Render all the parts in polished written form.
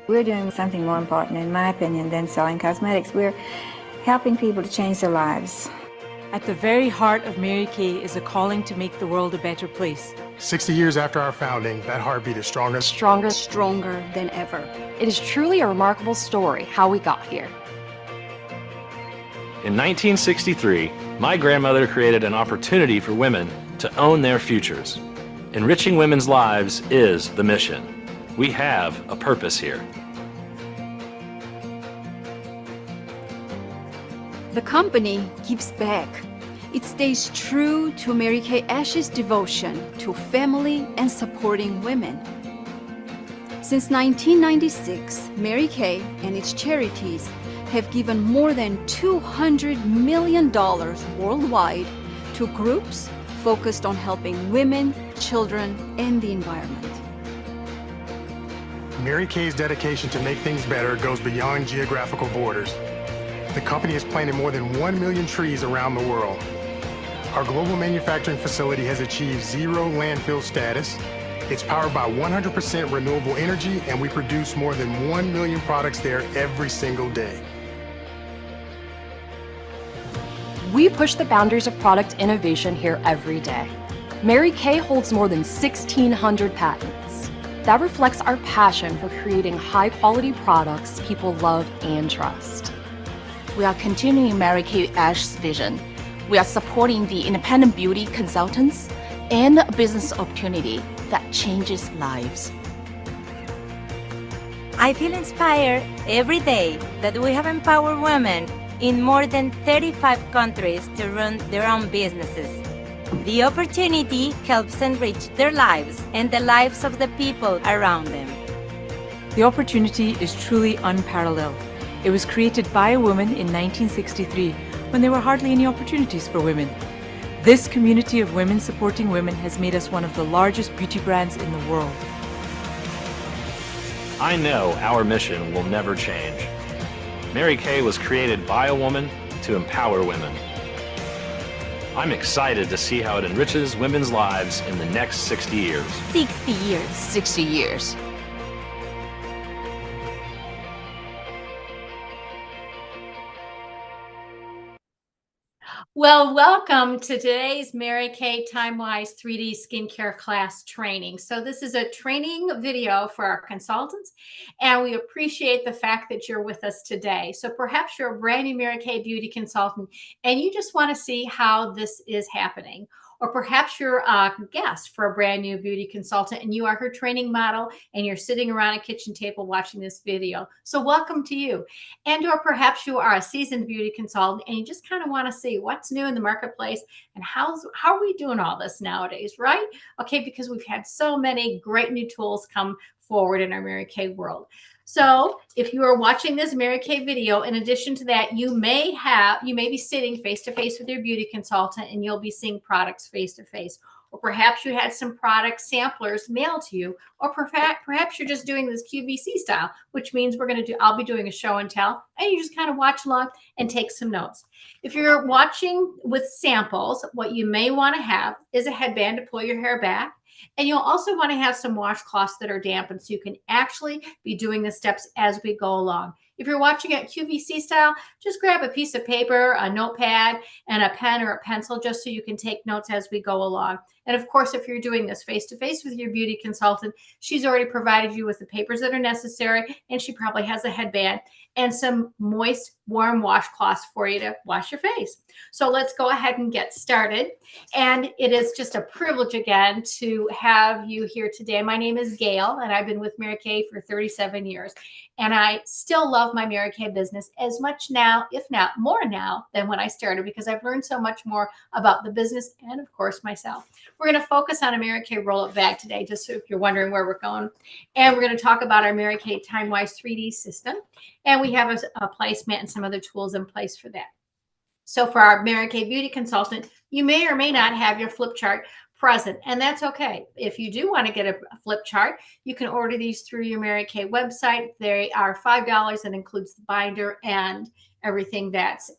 We're doing something more important, in my opinion, than selling cosmetics. We're helping people to change their lives. At the very heart of Mircale is a calling to make the world a better place. 60 years after our founding, that heartbeat is stronger. Stronger than ever. It is truly a remarkable story how we got here. In 1963, my grandmother created an opportunity for women to own their futures. Enriching women's lives is the mission. We have a purpose here. The company gives back. It stays true to Mircale Ash's devotion to family and supporting women. Since 1996, Mircale and its charities have given more than $200 million worldwide to groups focused on helping women, children, and the environment. Mircale's dedication to make things better goes beyond geographical borders. The company has planted more than 1 million trees around the world. Our global manufacturing facility has achieved zero landfill status. It's powered by 100% renewable energy, and we produce more than 1 million products there every single day. We push the boundaries of product innovation here every day. Mircale holds more than 1,600 patents. That reflects our passion for creating high-quality products people love and trust. We are continuing Mircale Ash's vision. We are supporting the independent beauty consultants and a business opportunity that changes lives. I feel inspired every day that we have empowered women in more than 35 countries to run their own businesses. The opportunity helps enrich their lives and the lives of the people around them. The opportunity is truly unparalleled. It was created by a woman in 1963 when there were hardly any opportunities for women. This community of women supporting women has made us one of the largest beauty brands in the world. I know our mission will never change. Mircale was created by a woman to empower women. I'm excited to see how it enriches women's lives in the next 60 years. 60 years. 60 years. Well, welcome to today's Mircale TimeWise 3D skincare class training. So this is a training video for our consultants, and we appreciate the fact that you're with us today. So perhaps you're a brand new Mircale beauty consultant and you just want to see how this is happening. Or perhaps you're a guest for a brand new beauty consultant and you are her training model and you're sitting around a kitchen table watching this video. So welcome to you. And or perhaps you are a seasoned beauty consultant and you just kind of want to see what's new in the marketplace and how are we doing all this nowadays, right? Okay, because we've had so many great new tools come forward in our Mircale world. So if you are watching this Mircale video, in addition to that, you may be sitting face to face with your beauty consultant and you'll be seeing products face to face. Or perhaps you had some product samplers mailed to you, or perhaps you're just doing this QVC style, which means I'll be doing a show and tell, and you just kind of watch along and take some notes. If you're watching with samples, what you may want to have is a headband to pull your hair back. And you'll also want to have some washcloths that are dampened so you can actually be doing the steps as we go along. If you're watching at QVC style, just grab a piece of paper, a notepad, and a pen or a pencil just so you can take notes as we go along. And of course, if you're doing this face-to-face with your beauty consultant, she's already provided you with the papers that are necessary, and she probably has a headband and some moist, warm washcloths for you to wash your face. So let's go ahead and get started. And it is just a privilege again to have you here today. My name is Gail, and I've been with Mircale for 37 years. And I still love my Mircale business as much now, if not more now, than when I started, because I've learned so much more about the business and, of course, myself. We're going to focus on a Mircale roll-up bag today, just so if you're wondering where we're going. And we're going to talk about our Mircale TimeWise 3D system. And we have a placemat and some other tools in place for that. So for our Mircale beauty consultant, you may or may not have your flip chart present, and that's okay. If you do want to get a flip chart, you can order these through your Mircale website. They are $5 and includes the binder and everything that's,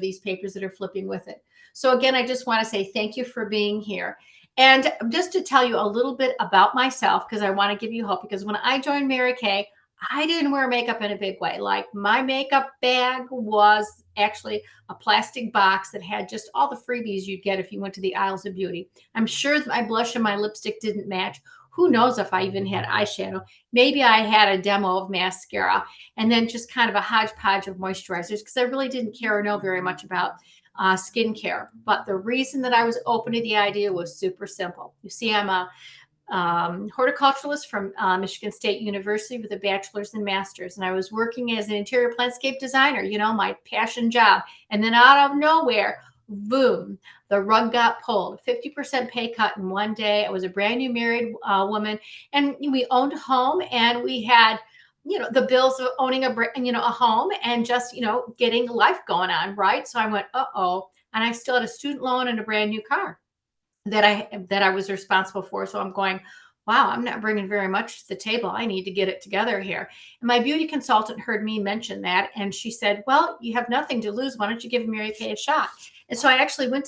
these papers that are flipping with it. So again, I just want to say thank you for being here. And just to tell you a little bit about myself, because I want to give you hope, because when I joined Mircale, I didn't wear makeup in a big way. Like my makeup bag was actually a plastic box that had just all the freebies you'd get if you went to the aisles of beauty. I'm sure that my blush and my lipstick didn't match. Who knows if I even had eyeshadow? Maybe I had a demo of mascara and then just kind of a hodgepodge of moisturizers because I really didn't care or know very much about skincare. But the reason that I was open to the idea was super simple. You see, I'm a horticulturalist from Michigan State University with a bachelor's and master's. And I was working as an interior landscape designer, you know, my passion job. And then out of nowhere, boom, the rug got pulled. 50% pay cut in one day. I was a brand new married woman, and we owned a home, and we had, you know, the bills of owning a home and just, you know, getting life going on, right? So I went, uh-oh. And I still had a student loan and a brand new car that I was responsible for. So I'm going, wow, I'm not bringing very much to the table. I need to get it together here. And my beauty consultant heard me mention that, and she said, well, you have nothing to lose. Why don't you give Mary Kay a shot? And so I actually went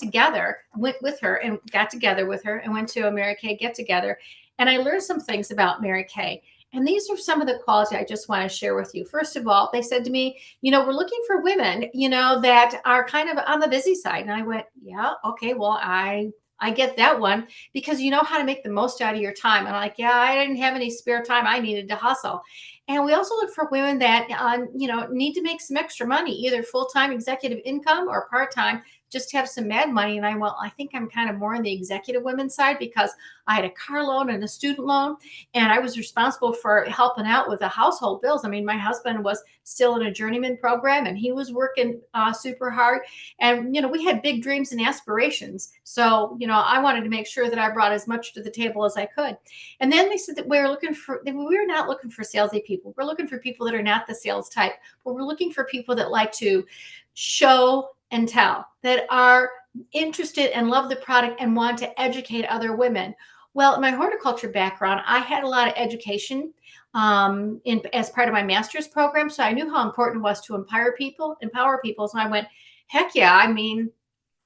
with her and got together with her and went to a Mary Kay get together. And I learned some things about Mary Kay. And these are some of the qualities I just want to share with you. First of all, they said to me, you know, we're looking for women, you know, that are kind of on the busy side. And I went, yeah, okay, well, I get that one because you know how to make the most out of your time. And I'm like, yeah, I didn't have any spare time. I needed to hustle. And we also look for women that, you know, need to make some extra money, either full-time executive income or part-time, just to have some mad money. And I think I'm kind of more on the executive women's side because I had a car loan and a student loan, and I was responsible for helping out with the household bills. I mean, my husband was still in a journeyman program, and he was working super hard. And, you know, we had big dreams and aspirations. So, you know, I wanted to make sure that I brought as much to the table as I could. And then they said that we're not looking for salesy people. We're looking for people that are not the sales type, but we're looking for people that like to show and tell, that are interested and love the product and want to educate other women. Well, in my horticulture background, I had a lot of education as part of my master's program. So I knew how important it was to empower people. So I went, heck yeah. I mean,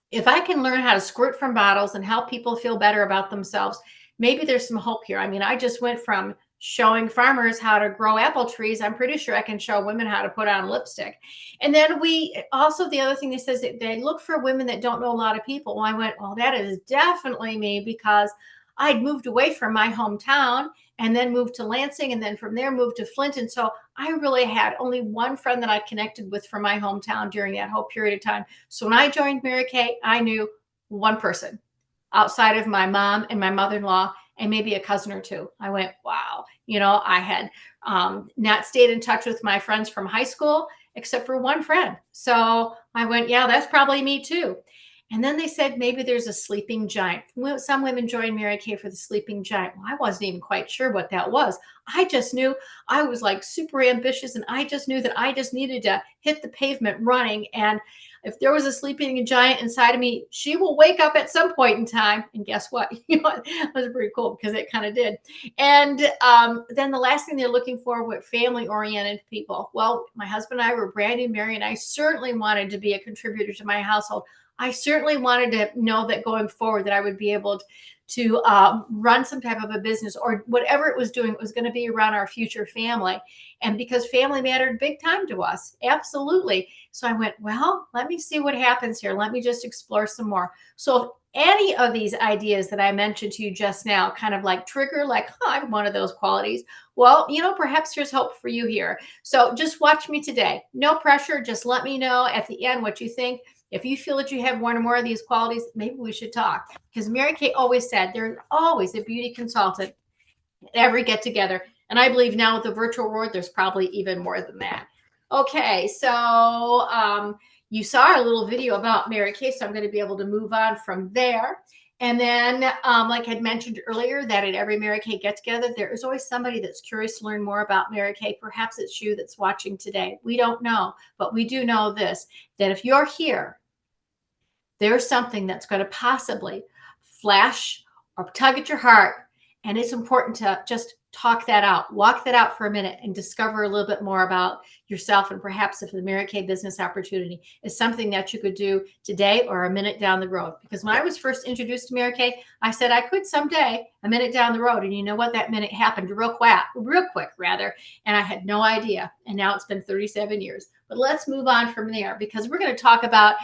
if I can learn how to squirt from bottles and help people feel better about themselves, maybe there's some hope here. I mean, I just went from showing farmers how to grow apple trees. I'm pretty sure I can show women how to put on lipstick. And then the other thing that says that they look for women that don't know a lot of people. Well, I went, well, that is definitely me because I'd moved away from my hometown and then moved to Lansing, and then from there moved to Flint. And so I really had only one friend that I connected with from my hometown during that whole period of time. So when I joined Mary Kay, I knew one person outside of my mom and my mother-in-law and maybe a cousin or two. I went, wow. You know, I had not stayed in touch with my friends from high school, except for one friend. So I went, yeah, that's probably me too. And then they said, maybe there's a sleeping giant. Some women joined Mary Kay for the sleeping giant. Well, I wasn't even quite sure what that was. I just knew I was like super ambitious, and I just knew that I just needed to hit the pavement running. And if there was a sleeping giant inside of me, she will wake up at some point in time. And guess what? You know, it was pretty cool because it kind of did. And then the last thing they're looking for were family-oriented people. Well, my husband and I were brand new married, and I certainly wanted to be a contributor to my household. I certainly wanted to know that going forward that I would be able to run some type of a business or whatever it was doing, it was going to be around our future family. And because family mattered big time to us, absolutely. So I went, well, let me see what happens here. Let me just explore some more. So if any of these ideas that I mentioned to you just now kind of like trigger, like, I have one of those qualities. Well, you know, perhaps there's hope for you here. So just watch me today. No pressure. Just let me know at the end what you think. If you feel that you have one or more of these qualities, maybe we should talk. Because Mary Kay always said there's always a beauty consultant at every get together. And I believe now with the virtual world, there's probably even more than that. Okay, so you saw our little video about Mary Kay, so I'm going to be able to move on from there. And then, like I'd mentioned earlier, that at every Mary Kay get-together, there is always somebody that's curious to learn more about Mary Kay. Perhaps it's you that's watching today. We don't know, but we do know this, that if you're here, there's something that's going to possibly flash or tug at your heart. And it's important to just talk that out, walk that out for a minute and discover a little bit more about yourself. And perhaps if the Mircale business opportunity is something that you could do today or a minute down the road. Because when I was first introduced to Mircale, I said I could someday, a minute down the road. And you know what? That minute happened real quick rather. And I had no idea. And now it's been 37 years. But let's move on from there, because we're going to talk about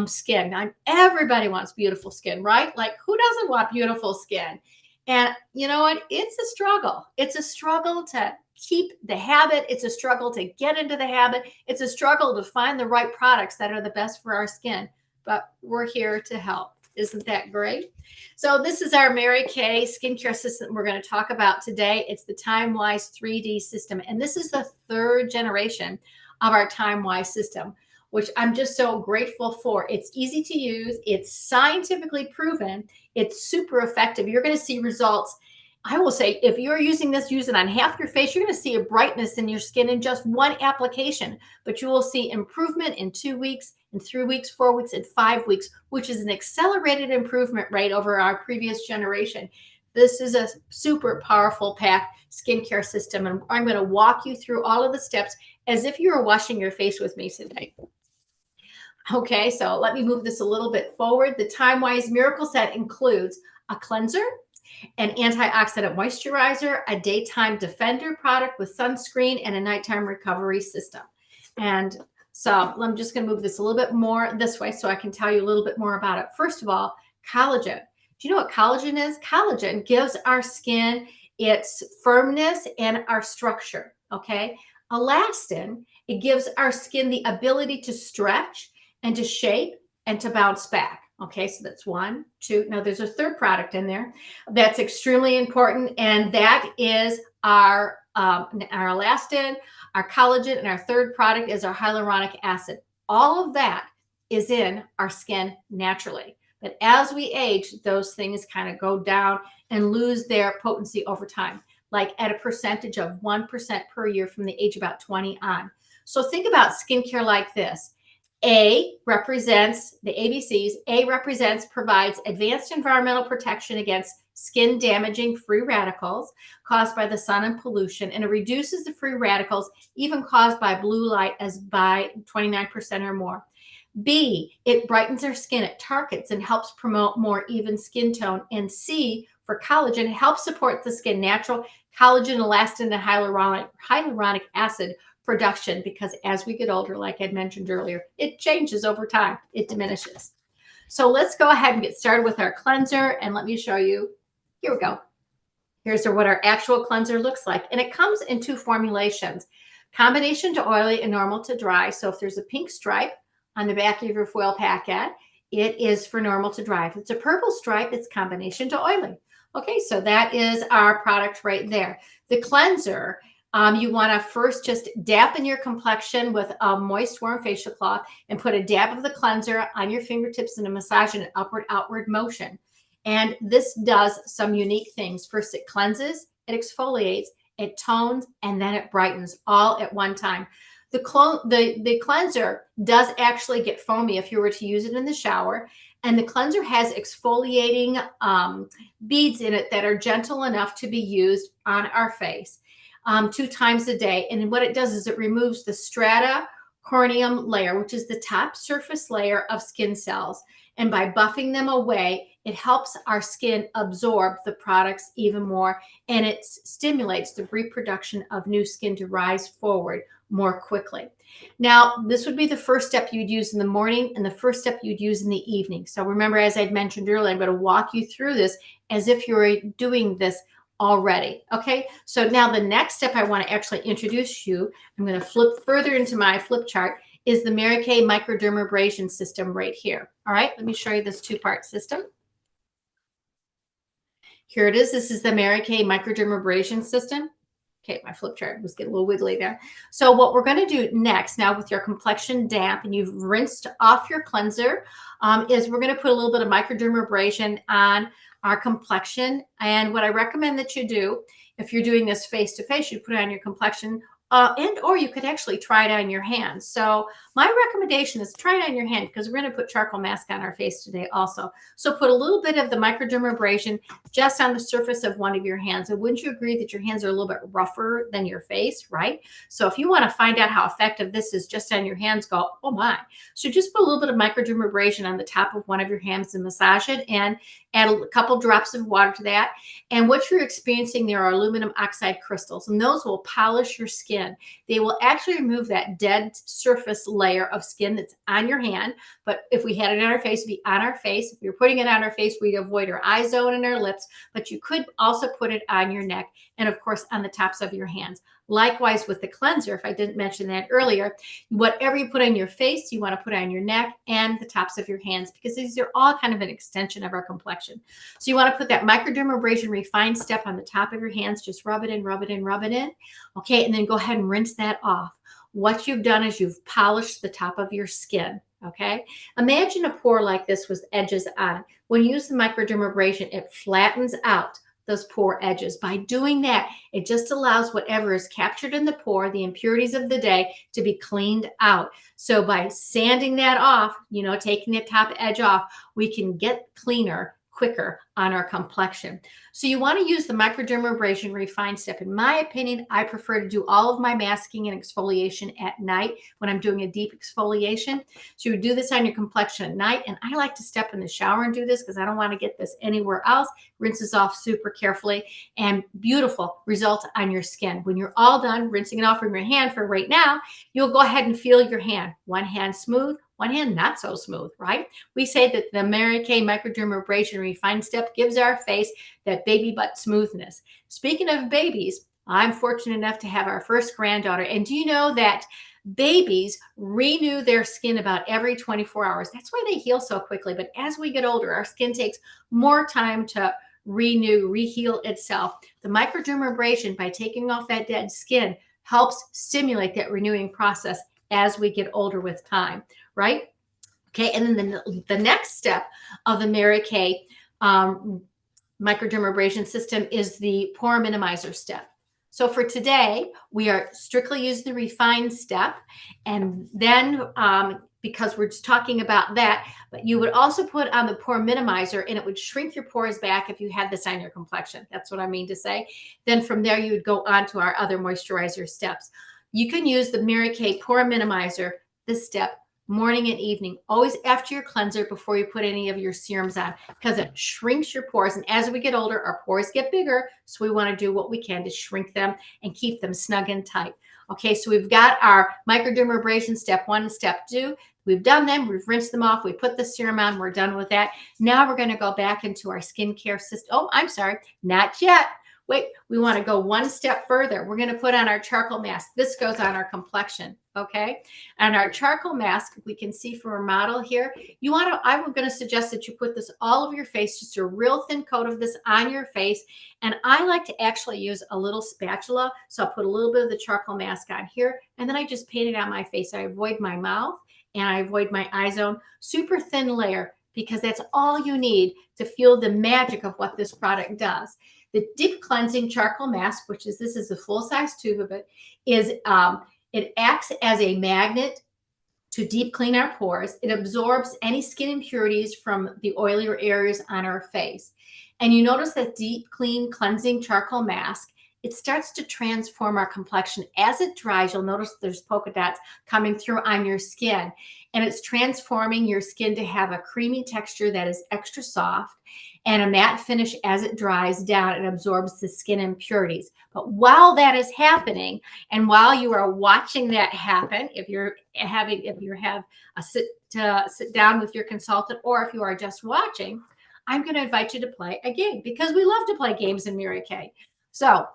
skin. Now, everybody wants beautiful skin, right? Like, who doesn't want beautiful skin? And you know what? It's a struggle. It's a struggle to keep the habit. It's a struggle to get into the habit. It's a struggle to find the right products that are the best for our skin. But we're here to help. Isn't that great? So this is our Mircale skincare system we're going to talk about today. It's the TimeWise 3D system. And this is the third generation of our TimeWise system, which I'm just so grateful for. It's easy to use. It's scientifically proven. It's super effective. You're going to see results. I will say, if you're using this, use it on half your face, you're going to see a brightness in your skin in just one application. But you will see improvement in 2 weeks, in 3 weeks, 4 weeks, and 5 weeks, which is an accelerated improvement rate over our previous generation. This is a super powerful packed skincare system. And I'm going to walk you through all of the steps as if you were washing your face with me today. Okay, so let me move this a little bit forward. The TimeWise Miracle Set includes a cleanser, an antioxidant moisturizer, a daytime defender product with sunscreen, and a nighttime recovery system. And so I'm just going to move this a little bit more this way so I can tell you a little bit more about it. First of all, collagen. Do you know what collagen is? Collagen gives our skin its firmness and our structure, okay? Elastin, it gives our skin the ability to stretch and to shape and to bounce back. Okay, so that's 1, 2. Now there's a third product in there that's extremely important, and that is our elastin, our collagen, and our third product is our hyaluronic acid. All of that is in our skin naturally. But as we age, those things kind of go down and lose their potency over time, like at a percentage of 1% per year from the age about 20 on. So think about skincare like this. A represents the ABCs. A represents provides advanced environmental protection against skin damaging free radicals caused by the sun and pollution, and it reduces the free radicals even caused by blue light as by 29% or more. B, it brightens our skin. It targets and helps promote more even skin tone. And C, for collagen, it helps support the skin natural collagen, elastin, and hyaluronic acid production, because as we get older, like I mentioned earlier, it changes over time. It diminishes. So let's go ahead and get started with our cleanser, and let me show you. Here we go. Here's what our actual cleanser looks like. And it comes in 2 formulations, combination to oily and normal to dry. So if there's a pink stripe on the back of your foil packet, it is for normal to dry. If it's a purple stripe, it's combination to oily. Okay, so that is our product right there. The cleanser, you want to first just dampen your complexion with a moist, warm facial cloth and put a dab of the cleanser on your fingertips and a massage in an upward motion. And this does some unique things. First, it cleanses, it exfoliates, it tones, and then it brightens all at one time. The cleanser does actually get foamy if you were to use it in the shower. And the cleanser has exfoliating beads in it that are gentle enough to be used on our face 2 times a day. And what it does is it removes the strata corneum layer, which is the top surface layer of skin cells. And by buffing them away, it helps our skin absorb the products even more, and it stimulates the reproduction of new skin to rise forward more quickly. Now, this would be the first step you'd use in the morning and the first step you'd use in the evening. So remember, as I'd mentioned earlier, I'm going to walk you through this as if you were doing this already. Okay, so now the next step I want to actually introduce you, I'm going to flip further into my flip chart, is the Mircale microdermabrasion system right here. All right, let me show you this 2-part system. Here it is. This is the Mircale microdermabrasion system. Okay, my flip chart was getting a little wiggly there. So what we're going to do next, now with your complexion damp and you've rinsed off your cleanser, is we're going to put a little bit of microdermabrasion on our complexion. And what I recommend that you do, if you're doing this face to face, you put it on your complexion and or you could actually try it on your hands. So my recommendation is try it on your hand, because we're going to put charcoal mask on our face today also. So put a little bit of the microdermabrasion just on the surface of one of your hands. And wouldn't you agree that your hands are a little bit rougher than your face, right? So if you want to find out how effective this is just on your hands, go, oh my. So just put a little bit of microdermabrasion on the top of one of your hands and massage it, and add a couple drops of water to that. And what you're experiencing there are aluminum oxide crystals, and those will polish your skin. They will actually remove that dead surface layer of skin that's on your hand. But if we had it on our face, it'd be on our face. If you're putting it on our face, we'd avoid our eye zone and our lips, but you could also put it on your neck and, of course, on the tops of your hands. Likewise with the cleanser, if I didn't mention that earlier, whatever you put on your face, you want to put on your neck and the tops of your hands, because these are all kind of an extension of our complexion. So you want to put that microdermabrasion refined step on the top of your hands. Just rub it in, rub it in, rub it in. Okay, and then go ahead and rinse that off. What you've done is you've polished the top of your skin. Okay, imagine a pore like this with edges on it. When you use the microdermabrasion, it flattens out those pore edges. By doing that, it just allows whatever is captured in the pore, the impurities of the day, to be cleaned out. So by sanding that off, taking the top edge off, we can get cleaner quicker on our complexion. So you want to use the microdermabrasion refined step. In my opinion, I prefer to do all of my masking and exfoliation at night when I'm doing a deep exfoliation. So you do this on your complexion at night, and I like to step in the shower and do this because I don't want to get this anywhere else. Rinses off super carefully, and beautiful result on your skin. When you're all done rinsing it off from your hand for right now, you'll go ahead and feel your hand. One hand smooth, one hand not so smooth, right? We say that the Mircale microdermabrasion refined step gives our face that baby butt smoothness. Speaking of babies, I'm fortunate enough to have our first granddaughter. And do you know that babies renew their skin about every 24 hours? That's why they heal so quickly. But as we get older, our skin takes more time to renew, reheal itself. The microdermabrasion, by taking off that dead skin, helps stimulate that renewing process as we get older with time, right? Okay, and then the next step of the Mircale microdermabrasion system is the pore minimizer step. So for today, we are strictly using the refined step, and then because we're just talking about that, but you would also put on the pore minimizer, and it would shrink your pores back if you had this on your complexion. That's what I mean to say. Then from there, you would go on to our other moisturizer steps. You can use the Mircale pore minimizer, this step, morning and evening, always after your cleanser before you put any of your serums on, because it shrinks your pores. And as we get older, our pores get bigger. So we want to do what we can to shrink them and keep them snug and tight. Okay, so we've got our microdermabrasion step 1 and step 2. We've done them. We've rinsed them off. We put the serum on. We're done with that. Now we're going to go back into our skincare system. Oh, I'm sorry. Not yet. Wait, we want to go one step further. We're going to put on our charcoal mask. This goes on our complexion, okay? And our charcoal mask, we can see from our model here. I'm going to suggest that you put this all over your face, just a real thin coat of this on your face. And I like to actually use a little spatula. So I'll put a little bit of the charcoal mask on here, and then I just paint it on my face. I avoid my mouth and I avoid my eye zone. Super thin layer, because that's all you need to feel the magic of what this product does. The deep cleansing charcoal mask, this is a full-size tube of it, it acts as a magnet to deep clean our pores. It absorbs any skin impurities from the oilier areas on our face. And you notice that deep clean cleansing charcoal mask, it starts to transform our complexion. As it dries, you'll notice there's polka dots coming through on your skin, and it's transforming your skin to have a creamy texture that is extra soft and a matte finish as it dries down and absorbs the skin impurities. But while that is happening, and while you are watching that happen, if you have a sit down with your consultant, or if you are just watching, I'm going to invite you to play a game, because we love to play games in Mircale. So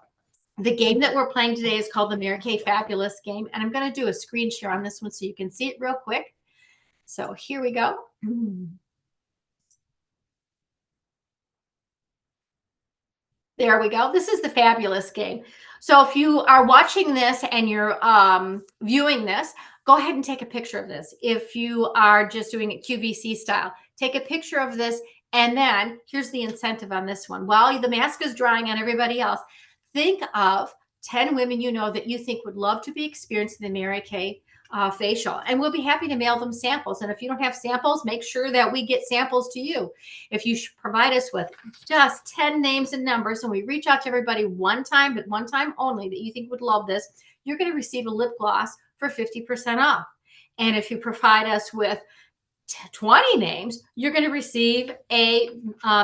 the game that we're playing today is called the Mircale Fabulous game, and I'm going to do a screen share on this one so you can see it real quick. So here we go. There we go. This is the Fabulous game. So if you are watching this and you're viewing this, go ahead and take a picture of this. If you are just doing it QVC style, take a picture of this. And then here's the incentive on this one. While the mask is drying on everybody else, think of 10 women you know that you think would love to be experiencing the Mary Kay facial, and we'll be happy to mail them samples. And if you don't have samples, make sure that we get samples to you. If you provide us with just 10 names and numbers, and we reach out to everybody one time, but one time only, that you think would love this, you're going to receive a lip gloss for 50% off. And if you provide us with 20 names, you're going to receive a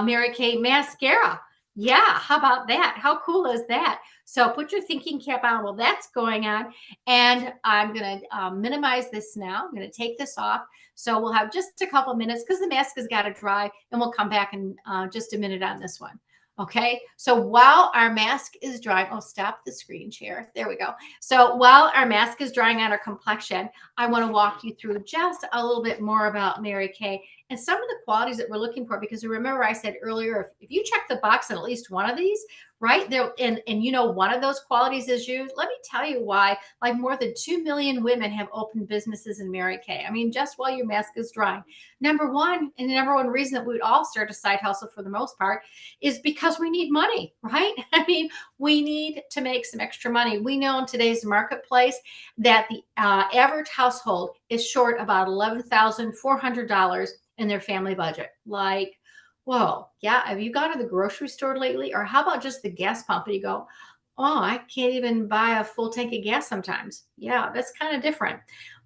Mary Kay mascara. Yeah, how about that? How cool is that? So put your thinking cap on while that's going on. And I'm going to minimize this now. I'm going to take this off. So we'll have just a couple of minutes because the mask has got to dry, and we'll come back in just a minute on this one. Okay, so while our mask is drying, oh, stop the screen share. There we go. So while our mask is drying on our complexion, I want to walk you through just a little bit more about Mary Kay and some of the qualities that we're looking for. Because remember, I said earlier, if you check the box on at least one of these, right there, and you know one of those qualities is you, let me tell you why like more than 2 million women have opened businesses in Mary Kay. I mean, just while your mask is drying. Number one, and the number one reason that we would all start a side hustle for the most part is because we need money, right? I mean, we need to make some extra money. We know in today's marketplace that the average household is short about $11,400 in their family budget. Like, whoa, yeah, have you gone to the grocery store lately? Or how about just the gas pump? And you go, oh, I can't even buy a full tank of gas sometimes. Yeah, that's kind of different.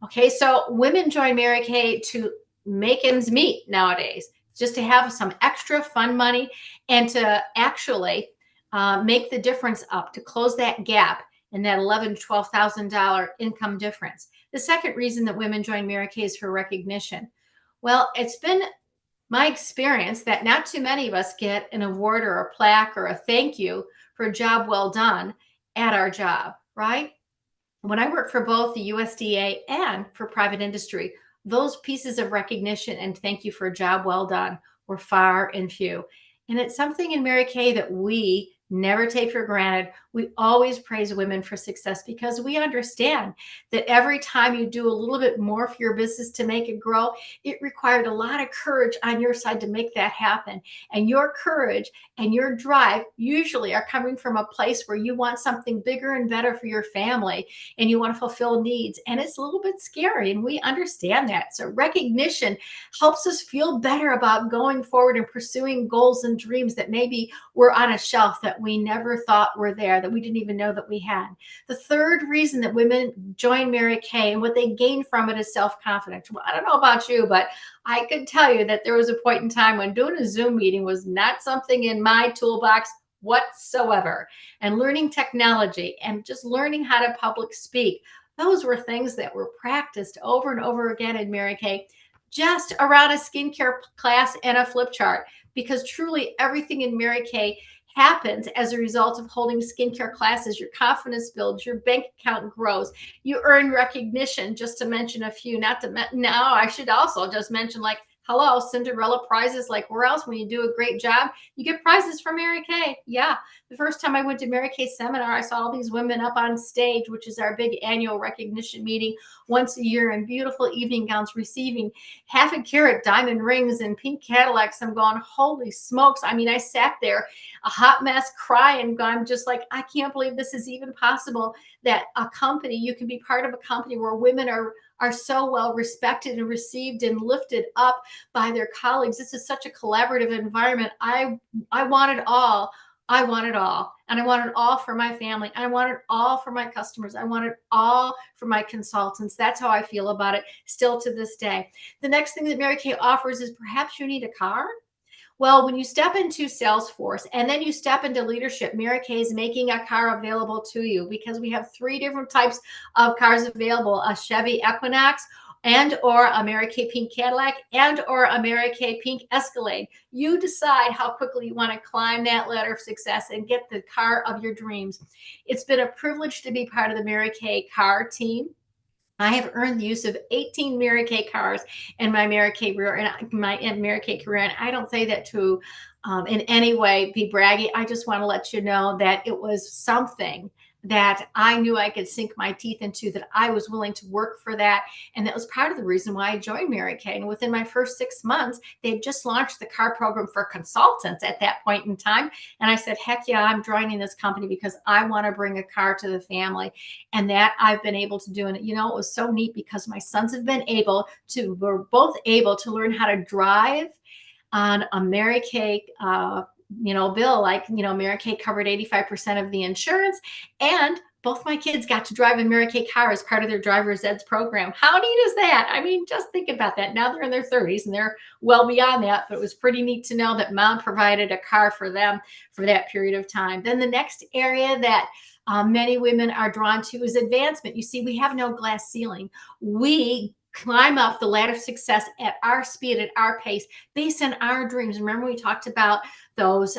Okay, so women join Mary Kay to make ends meet nowadays, just to have some extra fun money and to actually make the difference up, to close that gap in that $11,000 to $12,000 income difference. The second reason that women join Mary Kay is for recognition. Well, it's been my experience that not too many of us get an award or a plaque or a thank you for a job well done at our job, right? When I worked for both the USDA and for private industry, those pieces of recognition and thank you for a job well done were far and few. And it's something in Mary Kay that we never take for granted. We always praise women for success because we understand that every time you do a little bit more for your business to make it grow, it required a lot of courage on your side to make that happen. And your courage and your drive usually are coming from a place where you want something bigger and better for your family and you want to fulfill needs. And it's a little bit scary, and we understand that. So recognition helps us feel better about going forward and pursuing goals and dreams that maybe were on a shelf that we never thought were there, that we didn't even know that we had. The third reason that women join Mary Kay and what they gain from it is self-confidence. Well, I don't know about you, but I could tell you that there was a point in time when doing a Zoom meeting was not something in my toolbox whatsoever. And learning technology and just learning how to public speak, those were things that were practiced over and over again in Mary Kay, just around a skincare class and a flip chart, because truly everything in Mary Kay happens as a result of holding skincare classes. Your confidence builds, your bank account grows, you earn recognition, just to mention a few. Now I should also just mention, like, hello, Cinderella prizes. Like, where else, when you do a great job, you get prizes from Mary Kay. Yeah, the first time I went to Mary Kay seminar, I saw all these women up on stage, which is our big annual recognition meeting once a year, in beautiful evening gowns, receiving half a carat diamond rings and pink Cadillacs. I'm going, holy smokes. I mean, I sat there a hot mess, crying. I'm just like, I can't believe this is even possible, that a company, you can be part of a company where women are so well respected and received and lifted up by their colleagues. This is such a collaborative environment. I want it all. I want it all. And I want it all for my family. I want it all for my customers. I want it all for my consultants. That's how I feel about it still to this day. The next thing that Mary Kay offers is, perhaps you need a car. Well, when you step into Salesforce and then you step into leadership, Mary Kay is making a car available to you, because we have 3 different types of cars available: a Chevy Equinox, and or a Mary Kay pink Cadillac, and or a Mary Kay pink Escalade. You decide how quickly you want to climb that ladder of success and get the car of your dreams. It's been a privilege to be part of the Mary Kay car team. I have earned the use of 18 Mary Kay cars in my Mary Kay career, and I don't say that to in any way be braggy. I just want to let you know that it was something that I knew I could sink my teeth into, that I was willing to work for that. And that was part of the reason why I joined Mircale. And within my first 6 months, they had just launched the car program for consultants at that point in time. And I said, heck yeah, I'm joining this company because I want to bring a car to the family. And that I've been able to do. And, you know, it was so neat because my sons have been we're both able to learn how to drive on a Mircale bill. Like, Mircale covered 85% of the insurance, and both my kids got to drive a Mircale car as part of their driver's eds program. How neat is that? I mean, just think about that. Now they're in their 30s and they're well beyond that, but it was pretty neat to know that mom provided a car for them for that period of time. Then the next area that many women are drawn to is advancement. You see, we have no glass ceiling. We climb up the ladder of success at our speed, at our pace, based on our dreams. Remember, we talked about those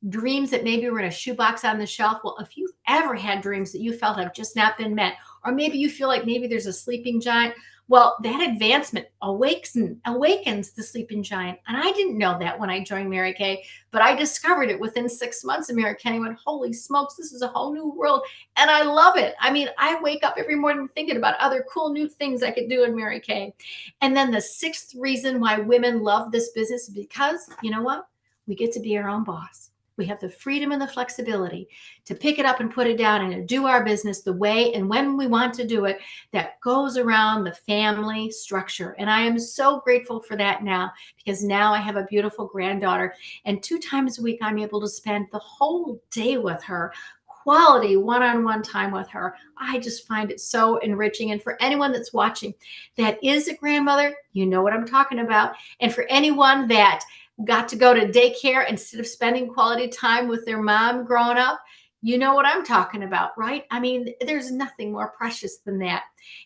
dreams that maybe were in a shoebox on the shelf. Well, if you've ever had dreams that you felt have just not been met, or maybe you feel like maybe there's a sleeping giant, well, that advancement awakens the sleeping giant. And I didn't know that when I joined Mircale, but I discovered it within 6 months of Mircale. I went, holy smokes, this is a whole new world. And I love it. I mean, I wake up every morning thinking about other cool new things I could do in Mircale. And then the sixth reason why women love this business is because, you know what? We get to be our own boss. We have the freedom and the flexibility to pick it up and put it down and to do our business the way and when we want to do it that goes around the family structure. And I am so grateful for that now, because now I have a beautiful granddaughter, and 2 times a week I'm able to spend the whole day with her, quality one-on-one time with her. I just find it so enriching. And for anyone that's watching that is a grandmother, you know what I'm talking about. And for anyone that got to go to daycare instead of spending quality time with their mom growing up, you know what I'm talking about, right? I mean, there's nothing more precious than that.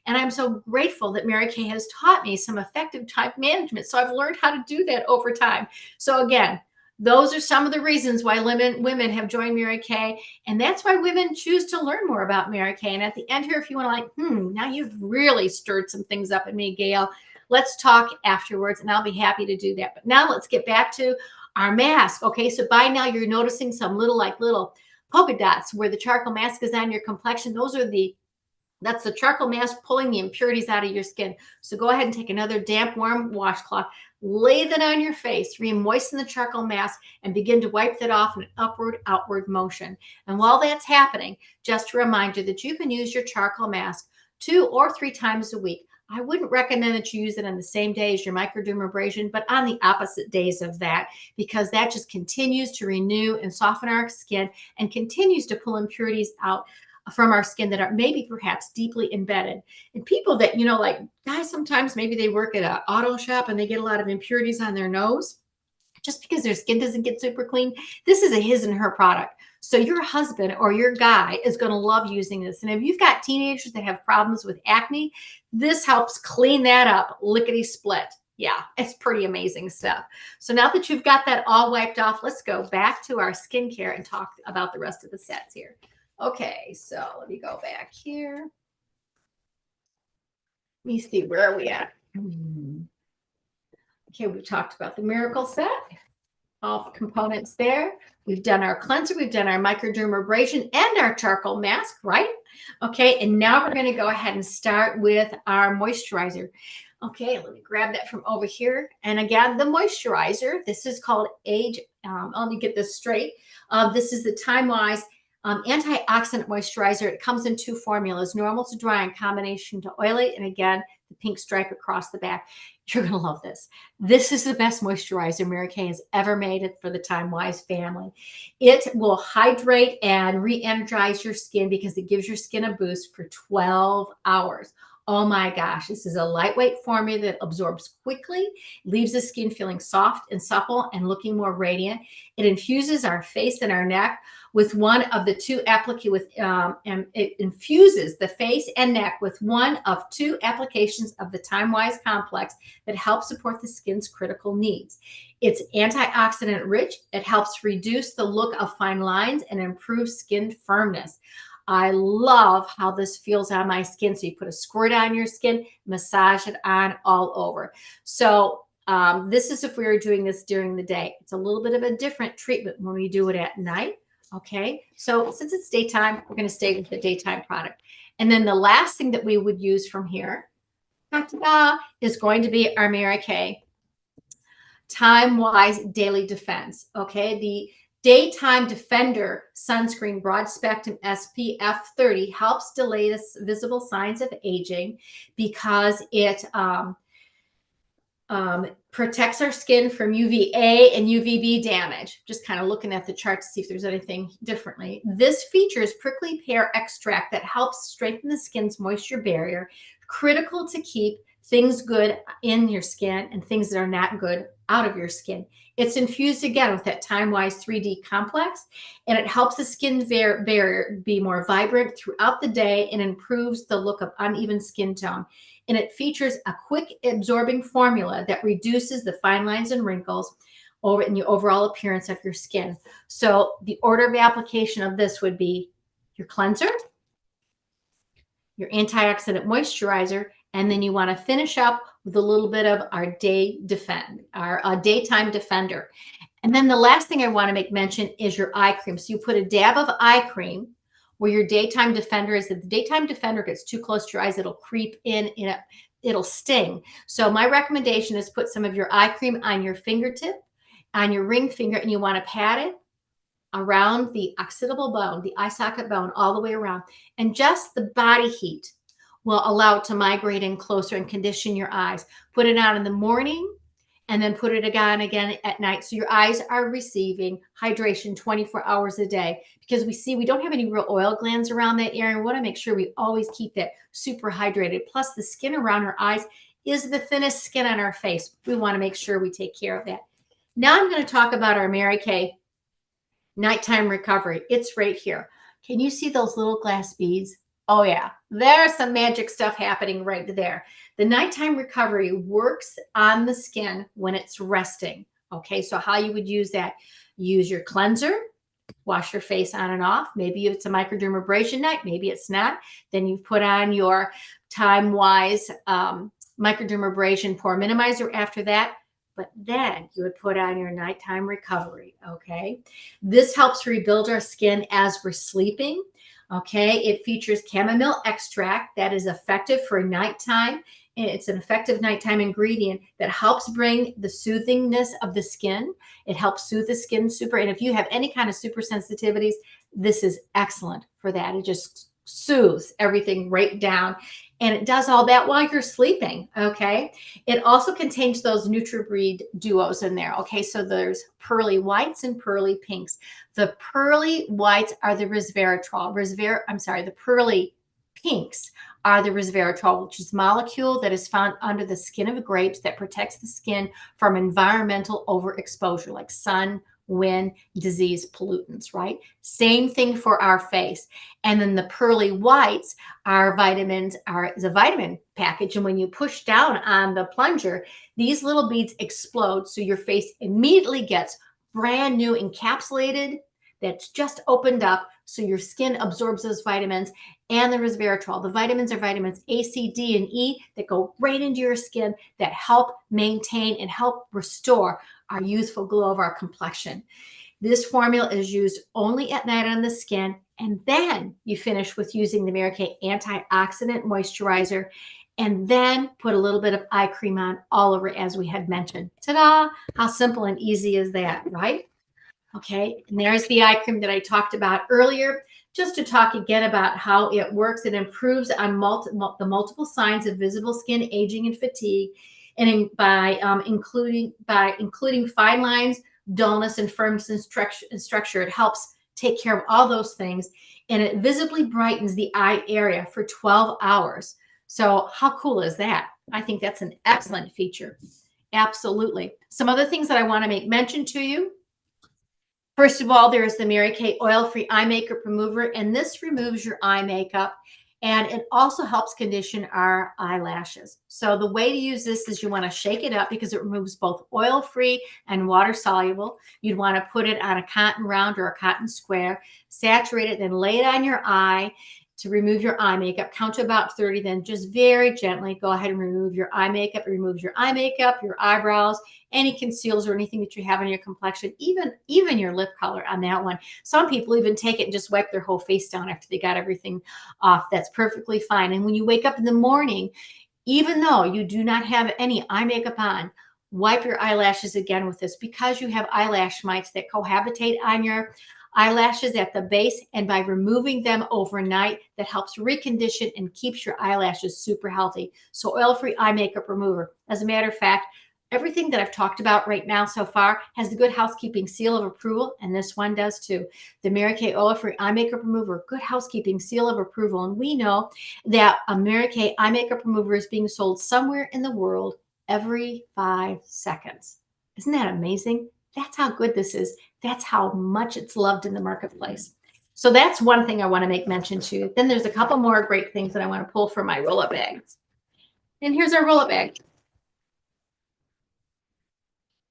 And I'm so grateful that Mircale has taught me some effective time management. So I've learned how to do that over time. So again, those are some of the reasons why women have joined Mircale. And that's why women choose to learn more about Mircale. And at the end here, if you want to now you've really stirred some things up in me, Gail. Let's talk afterwards, and I'll be happy to do that. But now let's get back to our mask. Okay, so by now you're noticing some little polka dots where the charcoal mask is on your complexion. That's the charcoal mask pulling the impurities out of your skin. So go ahead and take another damp, warm washcloth, lay that on your face, re-moisten the charcoal mask, and begin to wipe that off in an upward-outward motion. And while that's happening, just a reminder that you can use your charcoal mask 2 or 3 times a week. I wouldn't recommend that you use it on the same day as your microdermabrasion, but on the opposite days of that, because that just continues to renew and soften our skin and continues to pull impurities out from our skin that are maybe perhaps deeply embedded. And people that, like guys, sometimes maybe they work at an auto shop and they get a lot of impurities on their nose. Just because their skin doesn't get super clean, this is a his and her product. So your husband or your guy is going to love using this. And if you've got teenagers that have problems with acne, this helps clean that up lickety split. Yeah, it's pretty amazing stuff. So now that you've got that all wiped off, let's go back to our skincare and talk about the rest of the sets here. Okay, so let me go back here. Let me see, where are we at? Okay, we've talked about the Mircale set, all the components there. We've done our cleanser, we've done our microdermabrasion and our charcoal mask, right? Okay, and now we're going to go ahead and start with our moisturizer. Okay, let me grab that from over here. And again, the moisturizer, this is called let me get this straight. This is the Time-Wise antioxidant moisturizer. It comes in 2 formulas, normal to dry and combination to oily. And again, the pink stripe across the back. You're going to love this. This is the best moisturizer Mircale has ever made for the Time-Wise family. It will hydrate and re-energize your skin because it gives your skin a boost for 12 hours. Oh my gosh, this is a lightweight formula that absorbs quickly, leaves the skin feeling soft and supple and looking more radiant. It infuses our face and our neck with one of the 2 and it infuses the face and neck with one of 2 applications of the Time-Wise complex that help support the skin's critical needs. It's antioxidant rich. It helps reduce the look of fine lines and improve skin firmness. I love how this feels on my skin. So you put a squirt on your skin, massage it on all over. So this is if we were doing this during the day. It's a little bit of a different treatment when we do it at night. Okay, so since it's daytime, we're going to stay with the daytime product. And then the last thing that we would use from here is going to be our Mircale Time-Wise Daily Defense. Okay, the Daytime Defender Sunscreen Broad Spectrum SPF 30 helps delay the visible signs of aging because it protects our skin from UVA and UVB damage. Just kind of looking at the chart to see if there's anything differently. This features prickly pear extract that helps strengthen the skin's moisture barrier, critical to keep things good in your skin and things that are not good out of your skin. It's infused again with that Time-Wise 3D complex, and it helps the skin barrier be more vibrant throughout the day and improves the look of uneven skin tone. And it features a quick absorbing formula that reduces the fine lines and wrinkles in the overall appearance of your skin. So the order of application of this would be your cleanser, your antioxidant moisturizer, and then you want to finish up with a little bit of our daytime defender. And then the last thing I want to make mention is your eye cream. So you put a dab of eye cream where your daytime defender is. If the daytime defender gets too close to your eyes, it'll creep in, it'll sting. So my recommendation is put some of your eye cream on your fingertip, on your ring finger, and you want to pat it around the occipital bone, the eye socket bone, all the way around. And just the body heat will allow it to migrate in closer and condition your eyes. Put it on in the morning and then put it again at night. So your eyes are receiving hydration 24 hours a day, because we don't have any real oil glands around that area. We want to make sure we always keep that super hydrated. Plus the skin around our eyes is the thinnest skin on our face. We want to make sure we take care of that. Now I'm going to talk about our Mircale Nighttime Recovery. It's right here. Can you see those little glass beads? Oh yeah, there's some magic stuff happening right there. The Nighttime Recovery works on the skin when it's resting. Okay, so how you would use that? Use your cleanser, wash your face on and off. Maybe it's a microdermabrasion night, maybe it's not. Then you put on your Time-Wise microdermabrasion pore minimizer after that. But then you would put on your Nighttime Recovery, okay? This helps rebuild our skin as we're sleeping. Okay, it features chamomile extract that is effective for nighttime. And it's an effective nighttime ingredient that helps bring the soothingness of the skin. It helps soothe the skin super. And if you have any kind of super sensitivities, this is excellent for that. It just soothes everything right down. And it does all that while you're sleeping, okay? It also contains those NutriBreed duos in there, okay? So there's pearly whites and pearly pinks. The pearly whites are the resveratrol. The pearly pinks are the resveratrol, which is a molecule that is found under the skin of grapes that protects the skin from environmental overexposure like sun, wind, disease, pollutants, right? Same thing for our face. And then the pearly whites are is a vitamin package. And when you push down on the plunger, these little beads explode. So your face immediately gets brand new encapsulated that's just opened up. So your skin absorbs those vitamins and the resveratrol. The vitamins are vitamins A, C, D, and E that go right into your skin that help maintain and help restore our youthful glow of our complexion. This formula is used only at night on the skin, and then you finish with using the Mircale antioxidant moisturizer, and then put a little bit of eye cream on all over, as we had mentioned. Ta-da! How simple and easy is that, right? Okay, and there's the eye cream that I talked about earlier. Just to talk again about how it works, it improves on the multiple signs of visible skin aging and fatigue, and by including fine lines, dullness, and firmness and structure. It helps take care of all those things, and it visibly brightens the eye area for 12 hours. So how cool is that? I think that's an excellent feature. Absolutely. Some other things that I want to make mention to you. First of all, there's the Mircale Oil-Free Eye Makeup Remover, and this removes your eye makeup, and it also helps condition our eyelashes. So the way to use this is you want to shake it up because it removes both oil-free and water-soluble. You'd want to put it on a cotton round or a cotton square, saturate it, then lay it on your eye to remove your eye makeup. Count to about 30, then just very gently go ahead and remove your eye makeup. It removes your eye makeup, your eyebrows, any conceals or anything that you have on your complexion, even your lip color on that one. Some people even take it and just wipe their whole face down after they got everything off. That's perfectly fine. And when you wake up in the morning, even though you do not have any eye makeup on, wipe your eyelashes again with this, because you have eyelash mites that cohabitate on your eyelashes at the base, and by removing them overnight, that helps recondition and keeps your eyelashes super healthy. So oil-free eye makeup remover. As a matter of fact, everything that I've talked about right now so far has the Good Housekeeping seal of approval, and this one does too. The Mircale oil-free eye makeup remover, Good Housekeeping seal of approval. And we know that a Mircale eye makeup remover is being sold somewhere in the world every 5 seconds. Isn't that amazing? That's how good this is. That's how much it's loved in the marketplace. So that's one thing I want to make mention to. Then there's a couple more great things that I want to pull from my roll-up bag. And here's our roll-up bag.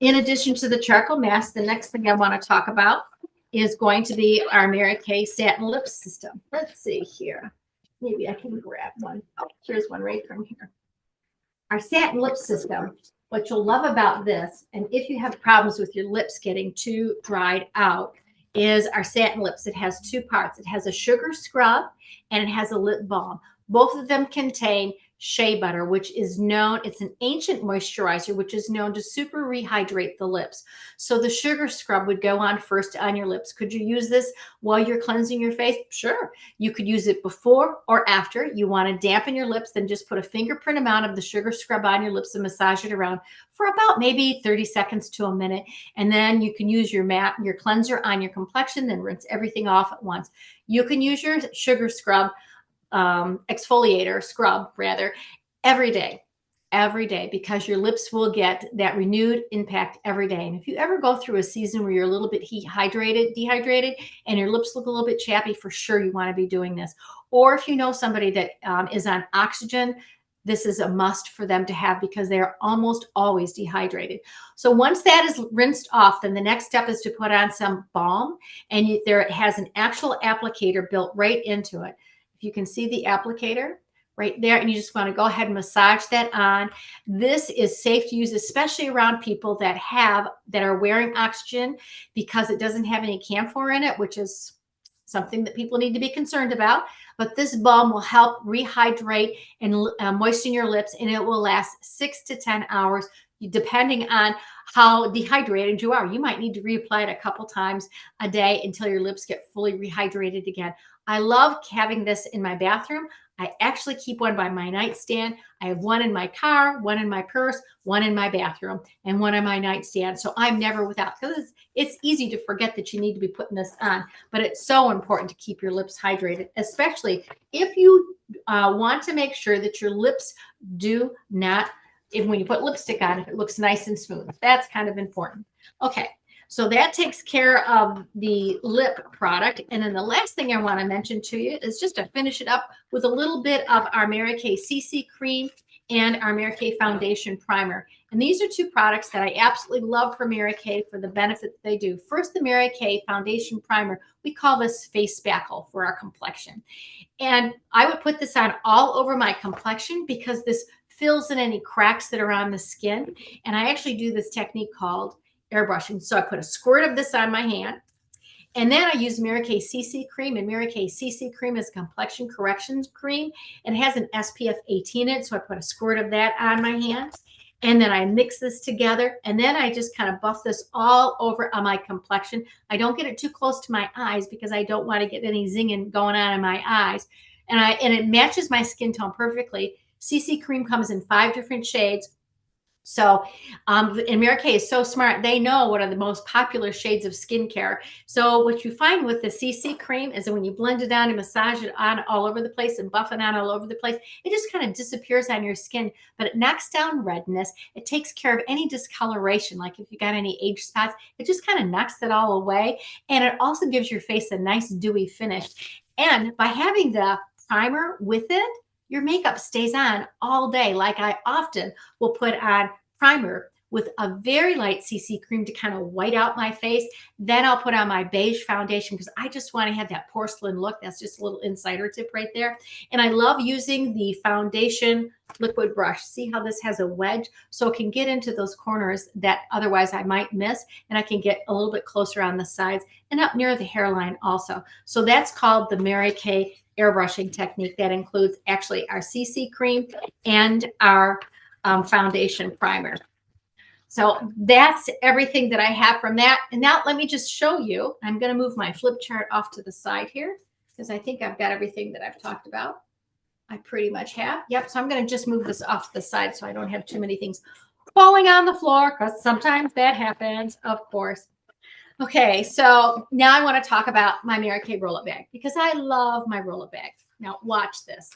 In addition to the charcoal mask, the next thing I want to talk about is going to be our Mircale satin lip system. Let's see here. Maybe I can grab one. Oh, here's one right from here. Our satin lip system. What you'll love about this, and if you have problems with your lips getting too dried out, is our satin lips. It has two parts. It has a sugar scrub and it has a lip balm. Both of them contain shea butter, which is known, it's an ancient moisturizer, which is known to super rehydrate the lips. So the sugar scrub would go on first on your lips. Could you use this while you're cleansing your face? Sure. You could use it before or after. You want to dampen your lips, then just put a fingerprint amount of the sugar scrub on your lips and massage it around for about maybe 30 seconds to a minute. And then you can use your cleanser on your complexion, then rinse everything off at once. You can use your sugar scrub exfoliator scrub rather every day, because your lips will get that renewed impact every day. And if you ever go through a season where you're a little bit dehydrated, and your lips look a little bit chappy, for sure you want to be doing this. Or if you know somebody that is on oxygen, this is a must for them to have, because they're almost always dehydrated. So once that is rinsed off, then the next step is to put on some balm, and it has an actual applicator built right into it. If you can see the applicator right there, and you just want to go ahead and massage that on. This is safe to use, especially around people that are wearing oxygen, because it doesn't have any camphor in it, which is something that people need to be concerned about. But this balm will help rehydrate and moisten your lips, and it will last 6 to 10 hours, depending on how dehydrated you are. You might need to reapply it a couple times a day until your lips get fully rehydrated again. I love having this in my bathroom. I actually keep one by my nightstand. I have one in my car, one in my purse, one in my bathroom, and one on my nightstand. So I'm never without, because it's easy to forget that you need to be putting this on, but it's so important to keep your lips hydrated, especially if you want to make sure that your lips do not, when you put lipstick on, if it looks nice and smooth. That's kind of important. Okay. So that takes care of the lip product. And then the last thing I want to mention to you is just to finish it up with a little bit of our Mircale CC cream and our Mircale foundation primer. And these are two products that I absolutely love from Mircale for the benefit that they do. First, the Mircale foundation primer. We call this face spackle for our complexion. And I would put this on all over my complexion, because this fills in any cracks that are on the skin. And I actually do this technique called airbrushing. So I put a squirt of this on my hand, and then I use Mircale CC cream, and Mircale CC cream is a complexion correction cream, and it has an SPF 18 in it. So I put a squirt of that on my hands, and then I mix this together, and then I just kind of buff this all over on my complexion. I don't get it too close to my eyes, because I don't want to get any zinging going on in my eyes. And it matches my skin tone perfectly. CC cream comes in 5 different shades. So, and Mircale is so smart. They know what are the most popular shades of skincare. So what you find with the CC cream is that when you blend it on and massage it on all over the place and buff it on all over the place, it just kind of disappears on your skin, but it knocks down redness. It takes care of any discoloration. Like if you got any age spots, it just kind of knocks it all away. And it also gives your face a nice dewy finish. And by having the primer with it, your makeup stays on all day. Like I often will put on primer with a very light CC cream to kind of white out my face. Then I'll put on my beige foundation because I just want to have that porcelain look. That's just a little insider tip right there. And I love using the foundation liquid brush. See how this has a wedge? So it can get into those corners that otherwise I might miss. And I can get a little bit closer on the sides and up near the hairline also. So that's called the Mary Kay airbrushing technique. That includes actually our CC cream and our foundation primer. So that's everything that I have from that. And now let me just show you. I'm going to move my flip chart off to the side here because I think I've got everything that I've talked about. I pretty much have. Yep. So I'm going to just move this off to the side so I don't have too many things falling on the floor because sometimes that happens, of course. Okay. So now I want to talk about my Mary Kay roll-up bag because I love my roll-up bag. Now watch this.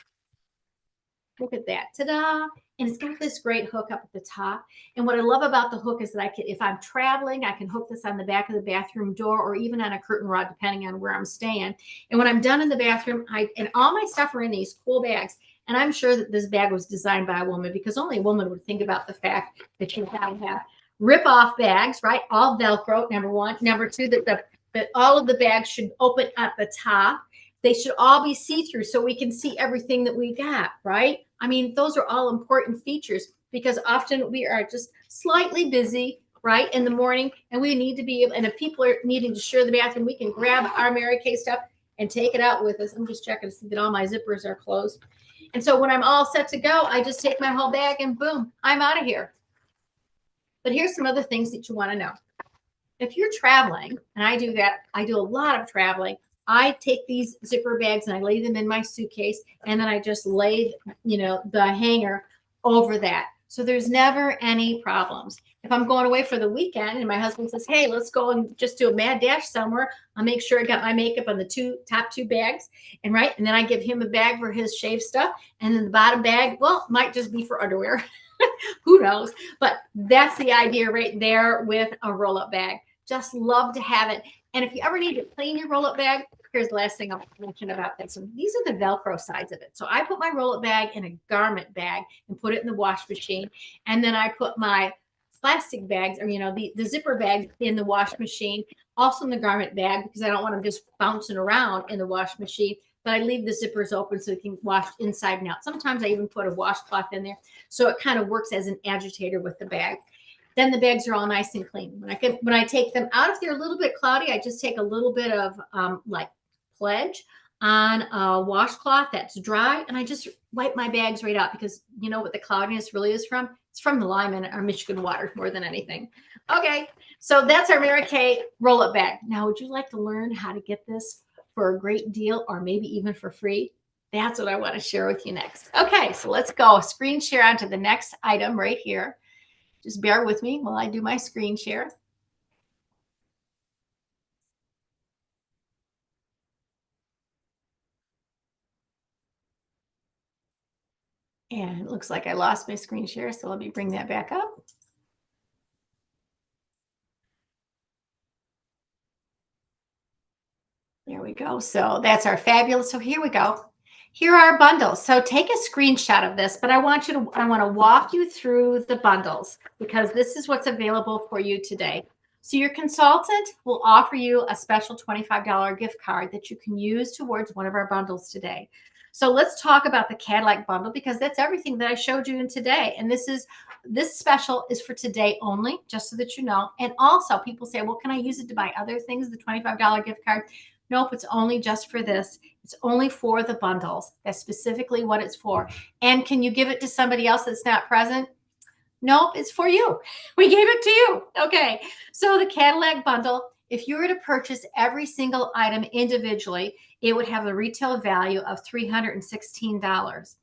Look at that. Ta-da. And it's got this great hook up at the top. And what I love about the hook is that I can, if I'm traveling, I can hook this on the back of the bathroom door or even on a curtain rod, depending on where I'm staying. And when I'm done in the bathroom, and all my stuff are in these cool bags. And I'm sure that this bag was designed by a woman because only a woman would think about the fact that you gotta have rip-off bags, right? All Velcro, number one. Number two, that all of the bags should open at the top. They should all be see-through so we can see everything that we got, right? I mean, those are all important features because often we are just slightly busy, right, in the morning, and we need to be able, and if people are needing to share the bathroom, we can grab our Mary Kay stuff and take it out with us. I'm just checking to see that all my zippers are closed. And so when I'm all set to go, I just take my whole bag and boom, I'm out of here. But here's some other things that you want to know. If you're traveling, and I do that, I do a lot of traveling, I take these zipper bags and I lay them in my suitcase and then I just lay, the hanger over that. So there's never any problems. If I'm going away for the weekend and my husband says, hey, let's go and just do a mad dash somewhere, I'll make sure I got my makeup on the top two bags. And then I give him a bag for his shave stuff. And then the bottom bag, well, might just be for underwear. Who knows? But that's the idea right there with a roll-up bag. Just love to have it. And if you ever need to clean your roll-up bag, here's the last thing I'll mention about this. So these are the Velcro sides of it. So I put my roll-up bag in a garment bag and put it in the wash machine. And then I put my plastic bags, or, the zipper bags in the wash machine, also in the garment bag, because I don't want them just bouncing around in the wash machine. But I leave the zippers open so it can wash inside and out. Sometimes I even put a washcloth in there. So it kind of works as an agitator with the bag. Then the bags are all nice and clean. When I take them out, if they're a little bit cloudy, I just take a little bit of Pledge on a washcloth that's dry, and I just wipe my bags right out because you know what the cloudiness really is from? It's from the lime in our Michigan water more than anything. Okay, so that's our Mary Kay roll-up bag. Now, would you like to learn how to get this for a great deal or maybe even for free? That's what I want to share with you next. Okay, so let's go screen share onto the next item right here. Just bear with me while I do my screen share. And it looks like I lost my screen share, so let me bring that back up. There we go. So that's our fabulous. So here we go. Here are our bundles. So take a screenshot of this, but I want to walk you through the bundles because this is what's available for you today. So your consultant will offer you a special $25 gift card that you can use towards one of our bundles today. So let's talk about the Cadillac bundle because that's everything that I showed you in today. And this special is for today only, just so that you know. And also people say, well, can I use it to buy other things, the $25 gift card? Nope, it's only just for this. It's only for the bundles. That's specifically what it's for. And can you give it to somebody else that's not present? Nope, it's for you. We gave it to you. Okay, so the Cadillac bundle, if you were to purchase every single item individually, it would have a retail value of $316.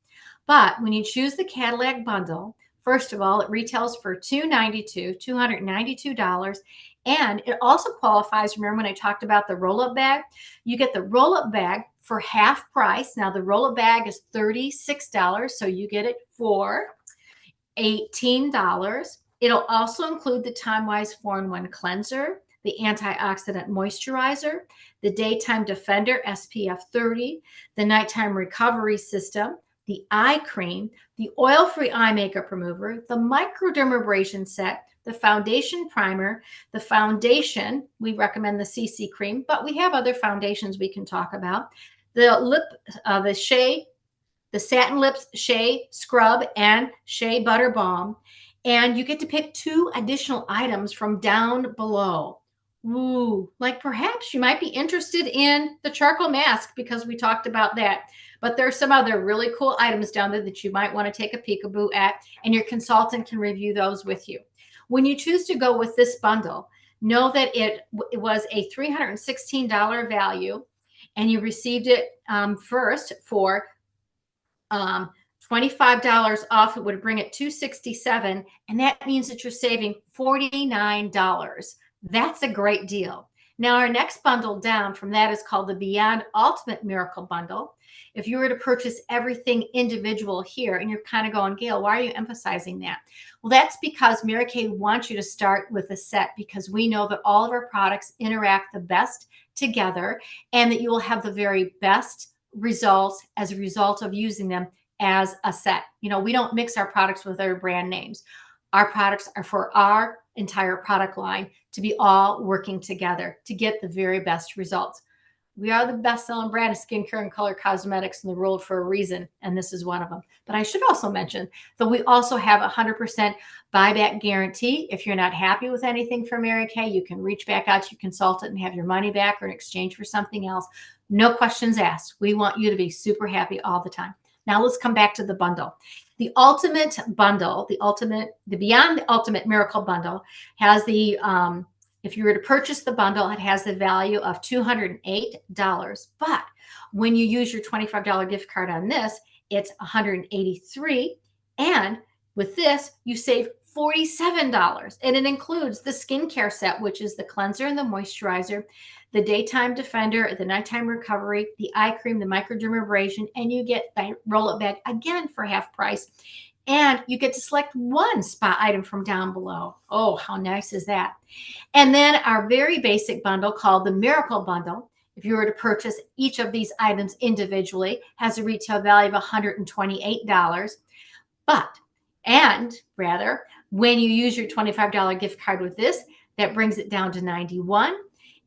But when you choose the Cadillac bundle, first of all, it retails for $292. And it also qualifies, remember when I talked about the roll-up bag? You get the roll-up bag for half price. Now, the roll-up bag is $36, so you get it for $18. It'll also include the Time-Wise 4-in-1 cleanser, the antioxidant moisturizer, the daytime defender SPF 30, the nighttime recovery system, the eye cream, the oil-free eye makeup remover, the microdermabrasion set, the foundation primer, the foundation, we recommend the CC cream, but we have other foundations we can talk about. The lip, the Shea, the Satin Lips Shea Scrub and Shea Butter Balm. And you get to pick 2 additional items from down below. Ooh, like perhaps you might be interested in the charcoal mask because we talked about that. But there are some other really cool items down there that you might want to take a peekaboo at, and your consultant can review those with you. When you choose to go with this bundle, know that it was a $316 value, and you received it first for $25 off. It would bring it to $267, and that means that you're saving $49. That's a great deal. Now, our next bundle down from that is called the Beyond Ultimate Miracle Bundle. If you were to purchase everything individual here, and you're kind of going, Gail, why are you emphasizing that? Well, that's because Mircale wants you to start with a set, because we know that all of our products interact the best together, and that you will have the very best results as a result of using them as a set. You know, we don't mix our products with other brand names. Our products are for our entire product line to be all working together to get the very best results. We are the best-selling brand of skincare and color cosmetics in the world for a reason, and this is one of them. But I should also mention that we also have a 100% buyback guarantee. If you're not happy with anything from Mircale, you can reach back out to your consultant and have your money back or in exchange for something else. No questions asked. We want you to be super happy all the time. Now let's come back to the bundle. The ultimate bundle, the Beyond the Ultimate Miracle Bundle has the, if you were to purchase the bundle, it has the value of $208. But when you use your $25 gift card on this, it's $183. And with this, you save $47. And it includes the skincare set, which is the cleanser and the moisturizer, the daytime defender, the nighttime recovery, the eye cream, the microdermabrasion, and you get the roll-up bag again for half price. And you get to select one spa item from down below. Oh, how nice is that? And then our very basic bundle called the Miracle Bundle, if you were to purchase each of these items individually, has a retail value of $128. When you use your $25 gift card with this, that brings it down to $91.